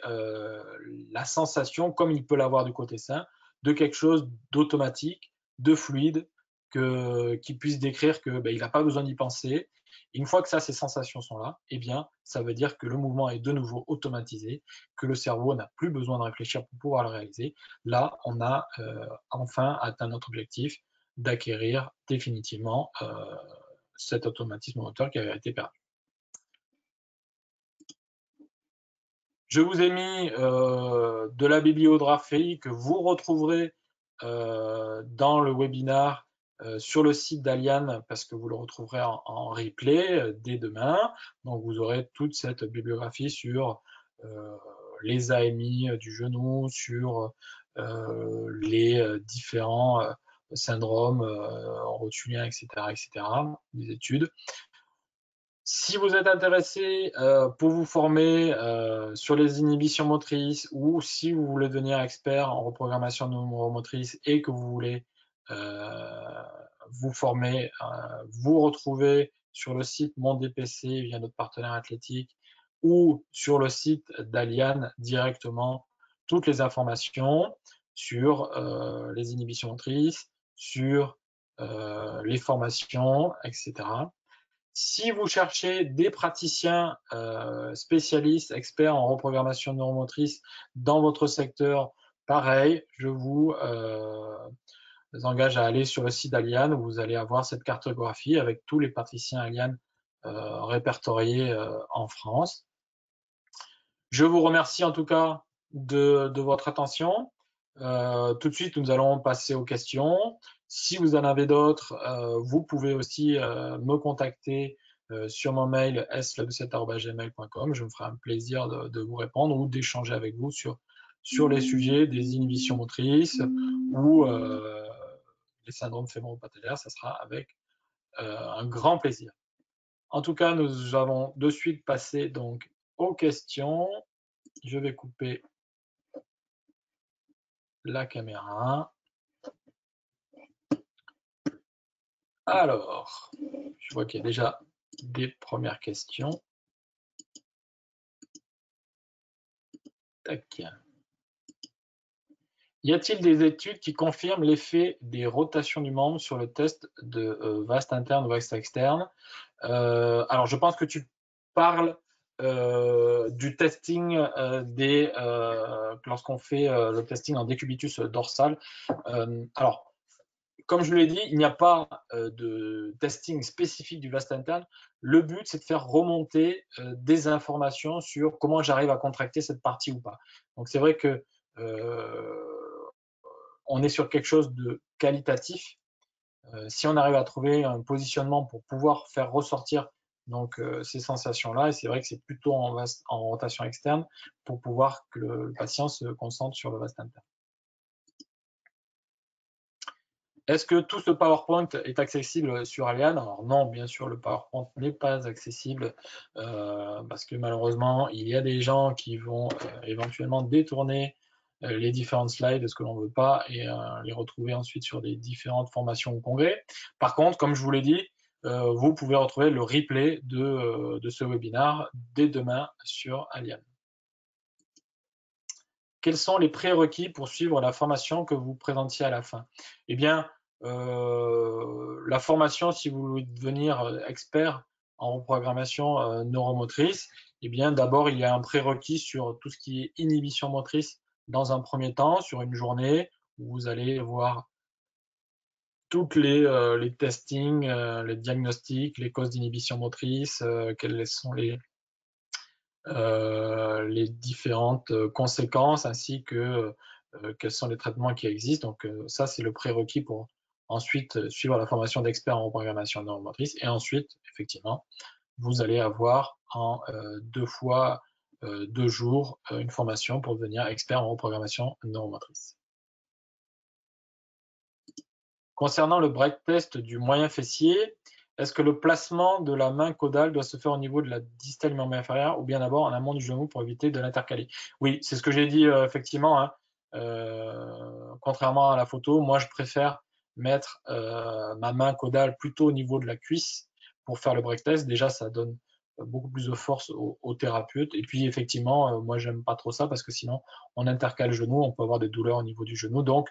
[SPEAKER 1] la sensation, comme il peut l'avoir du côté sain, de quelque chose d'automatique, de fluide, qu'il puisse décrire qu'il n'a pas besoin d'y penser, Une fois que ça, ces sensations sont là, eh bien, ça veut dire que le mouvement est de nouveau automatisé, que le cerveau n'a plus besoin de réfléchir pour pouvoir le réaliser. Là, on a enfin atteint notre objectif d'acquérir définitivement cet automatisme moteur qui avait été perdu. Je vous ai mis de la bibliographie que vous retrouverez dans le webinaire sur le site d'Aliane, parce que vous le retrouverez en replay dès demain. Donc vous aurez toute cette bibliographie sur les AMI du genou, sur les différents syndromes rotuliens, etc., etc., des études. Si vous êtes intéressé pour vous former sur les inhibitions motrices, ou si vous voulez devenir expert en reprogrammation neuromotrice et que vous voulez vous former, vous retrouvez sur le site Mon DPC via notre partenaire athlétique, ou sur le site d'Aliane directement toutes les informations sur les inhibitions motrices, sur les formations, etc. Si vous cherchez des praticiens spécialistes, experts en reprogrammation neuromotrice dans votre secteur, pareil, je vous engage à aller sur le site d'Aliane, où vous allez avoir cette cartographie avec tous les praticiens Aliane répertoriés en France. Je vous remercie en tout cas de votre attention. Tout de suite, nous allons passer aux questions. Si vous en avez d'autres, vous pouvez aussi me contacter sur mon mail s-le7@gmail.com. Je me ferai un plaisir de vous répondre ou d'échanger avec vous sur les sujets des inhibitions motrices ou les syndromes fémoro-patellaires. Ça sera avec un grand plaisir. En tout cas, nous allons de suite passer donc aux questions. Je vais couper la caméra. Alors, je vois qu'il y a déjà des premières questions. Tac. Y a-t-il des études qui confirment l'effet des rotations du membre sur le test de vaste interne ou vaste externe? Alors, je pense que tu parles du testing lorsqu'on fait le testing en décubitus dorsal. Alors, comme je l'ai dit, il n'y a pas de testing spécifique du vaste interne. Le but, c'est de faire remonter des informations sur comment j'arrive à contracter cette partie ou pas. Donc, c'est vrai que on est sur quelque chose de qualitatif. Si on arrive à trouver un positionnement pour pouvoir faire ressortir donc ces sensations-là, et c'est vrai que c'est plutôt en rotation externe pour pouvoir que le patient se concentre sur le vaste interne. Est-ce que tout ce PowerPoint est accessible sur Aliane? Alors non, bien sûr, le PowerPoint n'est pas accessible parce que malheureusement, il y a des gens qui vont éventuellement détourner les différentes slides, ce que l'on ne veut pas, et les retrouver ensuite sur des différentes formations ou congrès. Par contre, comme je vous l'ai dit, vous pouvez retrouver le replay de ce webinaire dès demain sur Aliane. Quels sont les prérequis pour suivre la formation que vous présentiez à la fin? Eh bien, la formation, si vous voulez devenir expert en reprogrammation neuromotrice, eh bien, d'abord, il y a un prérequis sur tout ce qui est inhibition motrice dans un premier temps, sur une journée où vous allez voir toutes les testings, les diagnostics, les causes d'inhibition motrice, quelles sont les différentes conséquences ainsi que quels sont les traitements qui existent. Donc ça, c'est le prérequis pour ensuite suivre la formation d'expert en reprogrammation neuromotrice. Et ensuite, effectivement, vous allez avoir en 2 fois 2 jours une formation pour devenir expert en reprogrammation neuromotrice. Concernant le break test du moyen fessier, est-ce que le placement de la main caudale doit se faire au niveau de la distale membre inférieure ou bien d'abord en amont du genou pour éviter de l'intercaler? Oui, c'est ce que j'ai dit effectivement. Hein. Contrairement à la photo, moi je préfère mettre ma main caudale plutôt au niveau de la cuisse pour faire le break test. Déjà, ça donne beaucoup plus de force au thérapeute. Et puis effectivement, moi j'aime pas trop ça parce que sinon on intercale le genou, on peut avoir des douleurs au niveau du genou. Donc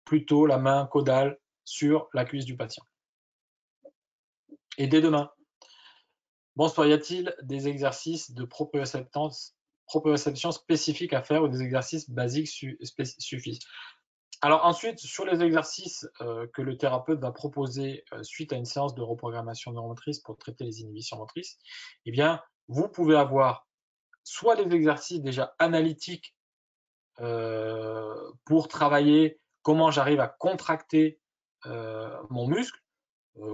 [SPEAKER 1] plutôt la main caudale sur la cuisse du patient. Et dès demain. Bonsoir, y a-t-il des exercices de proprioception spécifiques à faire ou des exercices basiques suffisent? Alors ensuite, sur les exercices que le thérapeute va proposer suite à une séance de reprogrammation neuromotrice pour traiter les inhibitions motrices, eh bien, vous pouvez avoir soit des exercices déjà analytiques pour travailler comment j'arrive à contracter mon muscle.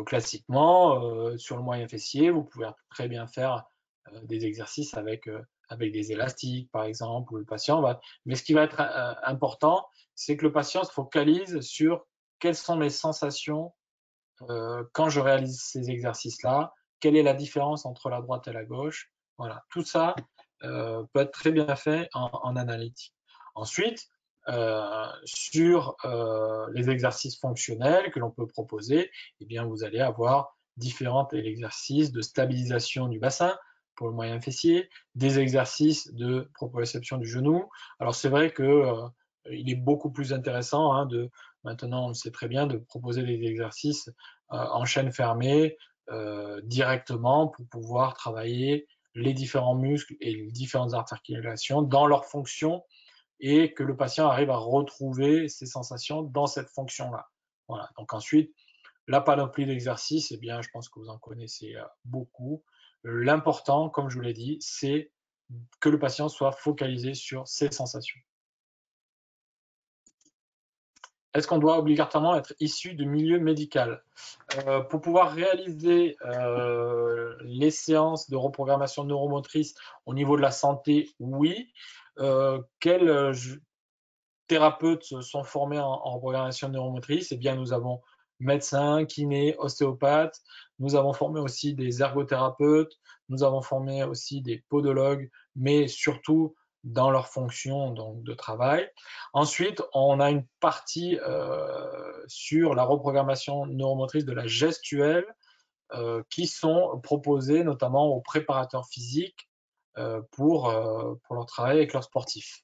[SPEAKER 1] Classiquement, sur le moyen fessier, vous pouvez très bien faire des exercices avec des élastiques, par exemple, où le patient va. Mais ce qui va être important, c'est que le patient se focalise sur quelles sont mes sensations quand je réalise ces exercices-là, quelle est la différence entre la droite et la gauche. Voilà, tout ça peut être très bien fait en analytique. Ensuite, sur les exercices fonctionnels que l'on peut proposer, eh bien, vous allez avoir différents exercices de stabilisation du bassin pour le moyen fessier, des exercices de proprioception du genou. Alors c'est vrai que il est beaucoup plus intéressant maintenant on le sait très bien, de proposer des exercices en chaîne fermée directement pour pouvoir travailler les différents muscles et les différentes articulations dans leur fonction et que le patient arrive à retrouver ses sensations dans cette fonction-là. Voilà. Donc ensuite, la panoplie d'exercices, eh bien, je pense que vous en connaissez beaucoup. L'important, comme je vous l'ai dit, c'est que le patient soit focalisé sur ses sensations. Est-ce qu'on doit obligatoirement être issu du milieu médical? Pour pouvoir réaliser les séances de reprogrammation neuromotrice au niveau de la santé, oui. Quels thérapeutes sont formés en reprogrammation neuromotrice? Eh bien, nous avons médecins, kinés, ostéopathes. Nous avons formé aussi des ergothérapeutes. Nous avons formé aussi des podologues, mais surtout dans leur fonction donc, de travail. Ensuite, on a une partie sur la reprogrammation neuromotrice de la gestuelle qui sont proposées notamment aux préparateurs physiques pour leur travail avec leurs sportifs.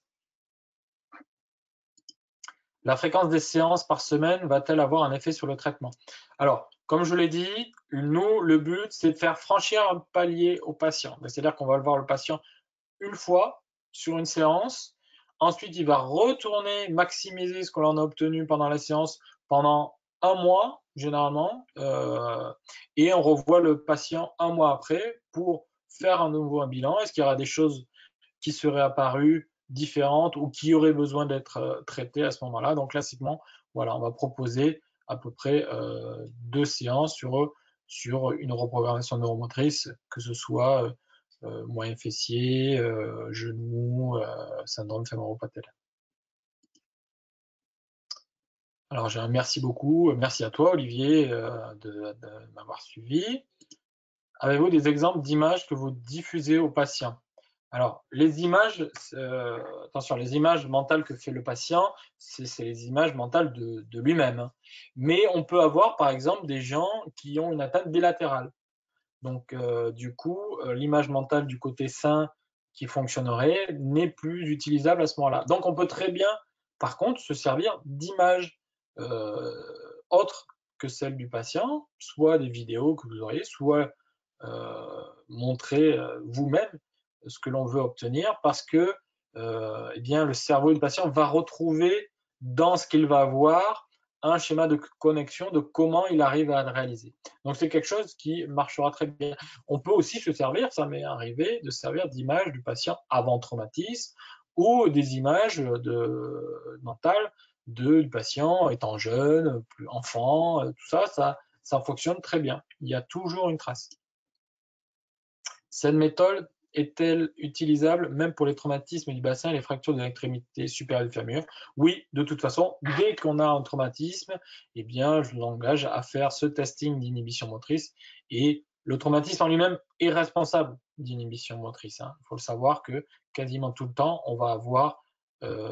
[SPEAKER 1] La fréquence des séances par semaine va-t-elle avoir un effet sur le traitement? Alors, comme je l'ai dit, nous, le but, c'est de faire franchir un palier au patient. C'est-à-dire qu'on va le voir le patient une fois sur une séance. Ensuite, il va retourner maximiser ce que l'on a obtenu pendant la séance pendant un mois, généralement. Et on revoit le patient un mois après pour faire un nouveau bilan. Est-ce qu'il y aura des choses qui seraient apparues différentes ou qui auraient besoin d'être traitées à ce moment-là? Donc, classiquement, voilà, on va proposer à peu près 2 séances sur une reprogrammation neuromotrice, que ce soit moyen fessier, genou, syndrome fémoro-patellaire. Alors, j'ai un merci beaucoup. Merci à toi, Olivier, de m'avoir suivi. Avez-vous des exemples d'images que vous diffusez aux patients? Alors, les images, attention, les images mentales que fait le patient, c'est les images mentales de lui-même, hein. Mais on peut avoir, par exemple, des gens qui ont une atteinte bilatérale. Donc, du coup, l'image mentale du côté sain qui fonctionnerait n'est plus utilisable à ce moment-là. Donc, on peut très bien, par contre, se servir d'images euh, autres que celles du patient, soit des vidéos que vous auriez, soit montrer vous-même ce que l'on veut obtenir, parce que eh bien, le cerveau du patient va retrouver dans ce qu'il va voir un schéma de connexion de comment il arrive à le réaliser. Donc c'est quelque chose qui marchera très bien. On peut aussi se servir, ça m'est arrivé, de servir d'images du patient avant traumatisme ou des images mentales du patient étant jeune, plus enfant, tout ça, ça fonctionne très bien. Il y a toujours une trace. Cette méthode est-elle utilisable même pour les traumatismes du bassin et les fractures de l'extrémité supérieure du fémur? Oui, de toute façon, dès qu'on a un traumatisme, eh bien, je l'engage à faire ce testing d'inhibition motrice. Et le traumatisme en lui-même est responsable d'inhibition motrice, hein. Il faut le savoir que quasiment tout le temps, on va avoir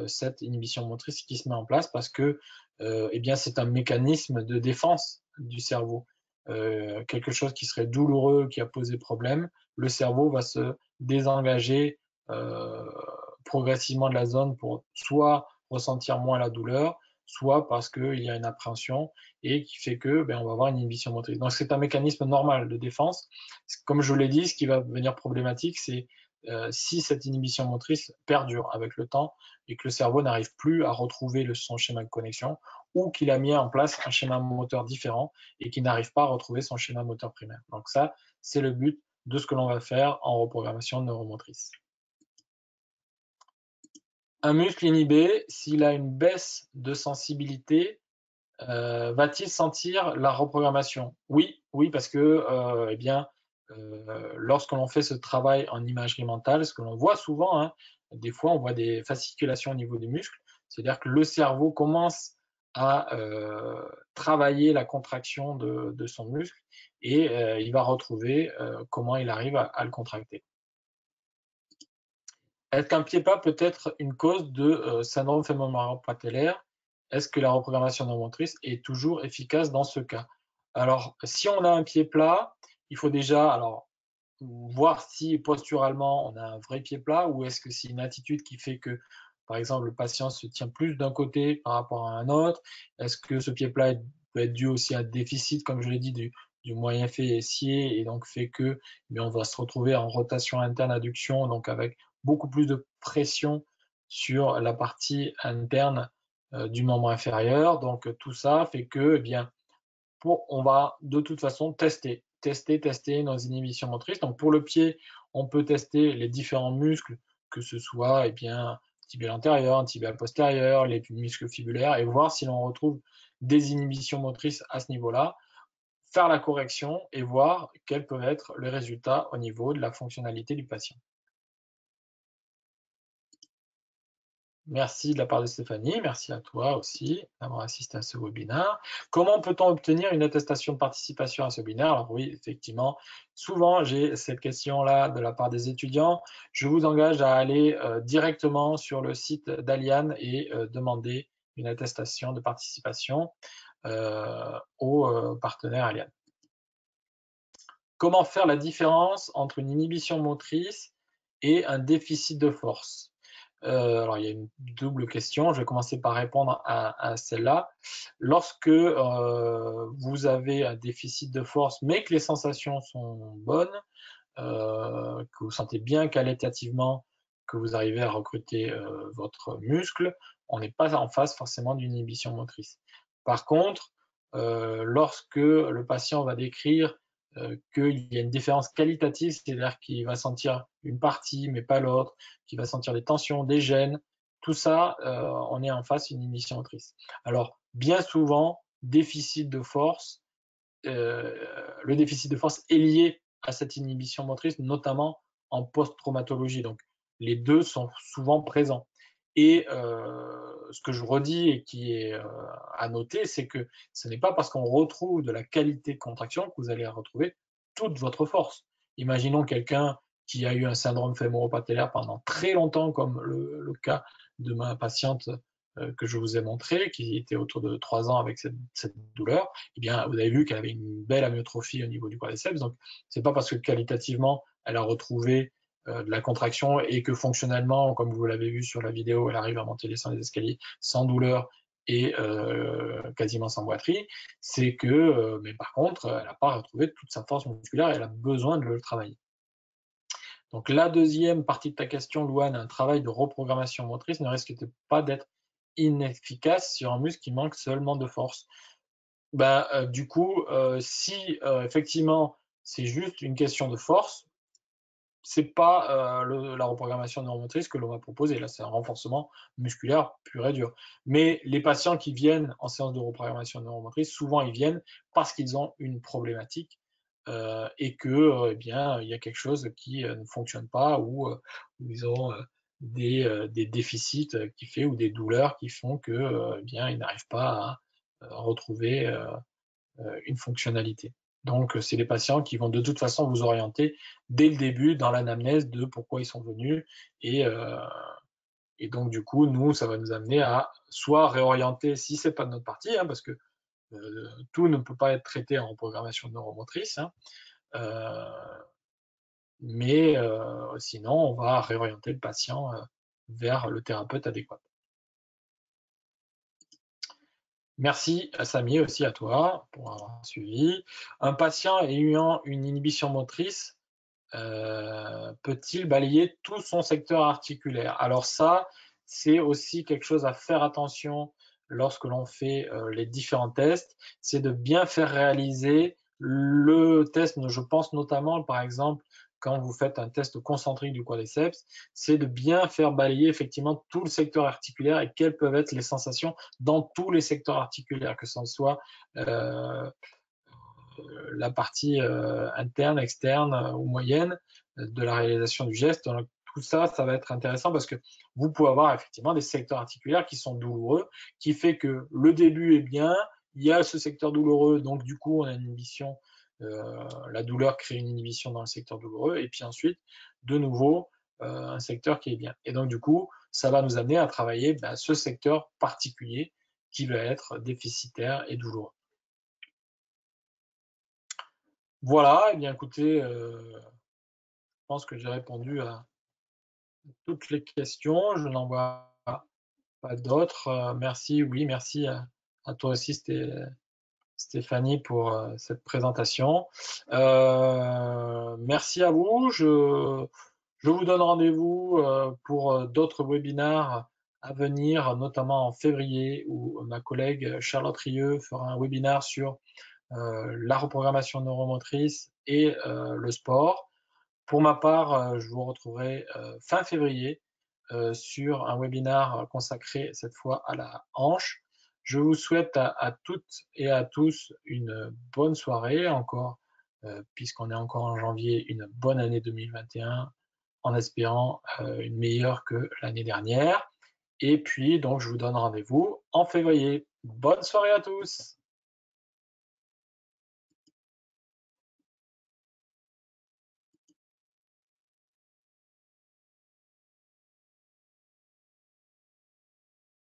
[SPEAKER 1] cette inhibition motrice qui se met en place parce que eh bien, c'est un mécanisme de défense du cerveau. Quelque chose qui serait douloureux, qui a posé problème, le cerveau va se désengager progressivement de la zone pour soit ressentir moins la douleur, soit parce qu'il y a une appréhension et qui fait que on va avoir une inhibition motrice. Donc c'est un mécanisme normal de défense. Comme je l'ai dit, ce qui va devenir problématique, c'est si cette inhibition motrice perdure avec le temps et que le cerveau n'arrive plus à retrouver son schéma de connexion, ou qu'il a mis en place un schéma moteur différent et qu'il n'arrive pas à retrouver son schéma moteur primaire. Donc ça, c'est le but de ce que l'on va faire en reprogrammation neuromotrice. Un muscle inhibé, s'il a une baisse de sensibilité, va-t-il sentir la reprogrammation? Oui, oui, parce que lorsque l'on fait ce travail en imagerie mentale, ce que l'on voit souvent, hein, des fois on voit des fasciculations au niveau des muscles, c'est-à-dire que le cerveau commence à travailler la contraction de son muscle et il va retrouver comment il arrive à le contracter. Est-ce qu'un pied plat peut être une cause de syndrome fémoro-patellaire? Est-ce que la reprogrammation neuromotrice est toujours efficace dans ce cas? Alors, si on a un pied plat, il faut déjà voir si posturalement on a un vrai pied plat ou est-ce que c'est une attitude qui fait que, par exemple, le patient se tient plus d'un côté par rapport à un autre. Est-ce que ce pied plat peut être dû aussi à un déficit, comme je l'ai dit, du moyen fessier et donc fait que on va se retrouver en rotation interne adduction, donc avec beaucoup plus de pression sur la partie interne du membre inférieur. Donc tout ça fait que on va de toute façon tester nos inhibitions motrices. Donc pour le pied, on peut tester les différents muscles, que ce soit tibial antérieur, tibial postérieur, les muscles fibulaires, et voir si l'on retrouve des inhibitions motrices à ce niveau-là, faire la correction et voir quels peuvent être les résultats au niveau de la fonctionnalité du patient. Merci de la part de Stéphanie, merci à toi aussi d'avoir assisté à ce webinaire. Comment peut-on obtenir une attestation de participation à ce webinaire? Alors oui, effectivement, souvent j'ai cette question-là de la part des étudiants. Je vous engage à aller directement sur le site d'Aliane et demander une attestation de participation au partenaire Aliane. Comment faire la différence entre une inhibition motrice et un déficit de force? Alors, il y a une double question. Je vais commencer par répondre à celle-là. Lorsque vous avez un déficit de force, mais que les sensations sont bonnes, que vous sentez bien qualitativement, que vous arrivez à recruter votre muscle, on n'est pas en face forcément d'une inhibition motrice. Par contre, lorsque le patient va décrire qu'il y a une différence qualitative, c'est-à-dire qu'il va sentir une partie mais pas l'autre, qu'il va sentir des tensions, des gènes, tout ça, on est en face d'une inhibition motrice. Alors, bien souvent, déficit de force, le déficit de force est lié à cette inhibition motrice, notamment en post-traumatologie. Donc, les deux sont souvent présents. Et ce que je redis et qui est à noter, c'est que ce n'est pas parce qu'on retrouve de la qualité de contraction que vous allez retrouver toute votre force. Imaginons quelqu'un qui a eu un syndrome fémoro-patellaire pendant très longtemps, comme le cas de ma patiente que je vous ai montré, qui était autour de 3 ans avec cette douleur. Eh bien, vous avez vu qu'elle avait une belle amyotrophie au niveau du quadriceps. Donc, c'est pas parce que qualitativement, elle a retrouvé de la contraction et que fonctionnellement, comme vous l'avez vu sur la vidéo, elle arrive à monter les escaliers sans douleur et quasiment sans boiterie, c'est que, mais par contre, elle n'a pas retrouvé toute sa force musculaire et elle a besoin de le travailler. Donc la deuxième partie de ta question, Louane, un travail de reprogrammation motrice ne risque pas d'être inefficace sur un muscle qui manque seulement de force. Du coup, si effectivement c'est juste une question de force, c'est pas la reprogrammation neuromotrice que l'on va proposer. Là, c'est un renforcement musculaire pur et dur. Mais les patients qui viennent en séance de reprogrammation neuromotrice, souvent ils viennent parce qu'ils ont une problématique et que il y a quelque chose qui ne fonctionne pas ou ils ont des déficits qui fait ou des douleurs qui font que ils n'arrivent pas à retrouver une fonctionnalité. Donc, c'est les patients qui vont de toute façon vous orienter dès le début dans l'anamnèse de pourquoi ils sont venus. Et donc, du coup, nous, ça va nous amener à soit réorienter, si ce n'est pas de notre partie, hein, parce que tout ne peut pas être traité en reprogrammation neuromotrice, hein, mais sinon, on va réorienter le patient vers le thérapeute adéquat. Merci Samy aussi à toi pour avoir suivi. Un patient ayant une inhibition motrice peut-il balayer tout son secteur articulaire? Alors ça, c'est aussi quelque chose à faire attention lorsque l'on fait les différents tests, c'est de bien faire réaliser le test. Je pense notamment, par exemple, quand vous faites un test concentrique du quadriceps, c'est de bien faire balayer effectivement tout le secteur articulaire et quelles peuvent être les sensations dans tous les secteurs articulaires, que ce soit la partie interne, externe ou moyenne de la réalisation du geste. Donc, tout ça, ça va être intéressant parce que vous pouvez avoir effectivement des secteurs articulaires qui sont douloureux, qui fait que le début est bien, il y a ce secteur douloureux, donc du coup, on a une inhibition, la douleur crée une inhibition dans le secteur douloureux, et puis ensuite, de nouveau, un secteur qui est bien. Et donc, du coup, ça va nous amener à travailler ce secteur particulier qui va être déficitaire et douloureux. Voilà, et bien écoutez, je pense que j'ai répondu à toutes les questions. Je n'en vois pas d'autres. Merci, oui, merci à toi aussi, Stéphanie, pour cette présentation. Merci à vous. Je vous donne rendez-vous pour d'autres webinaires à venir, notamment en février, où ma collègue Charlotte Rieux fera un webinaire sur la reprogrammation neuromotrice et le sport. Pour ma part, je vous retrouverai fin février sur un webinaire consacré cette fois à la hanche. Je vous souhaite à toutes et à tous une bonne soirée encore, puisqu'on est encore en janvier, une bonne année 2021, en espérant une meilleure que l'année dernière. Et puis, donc, je vous donne rendez-vous en février. Bonne soirée à tous!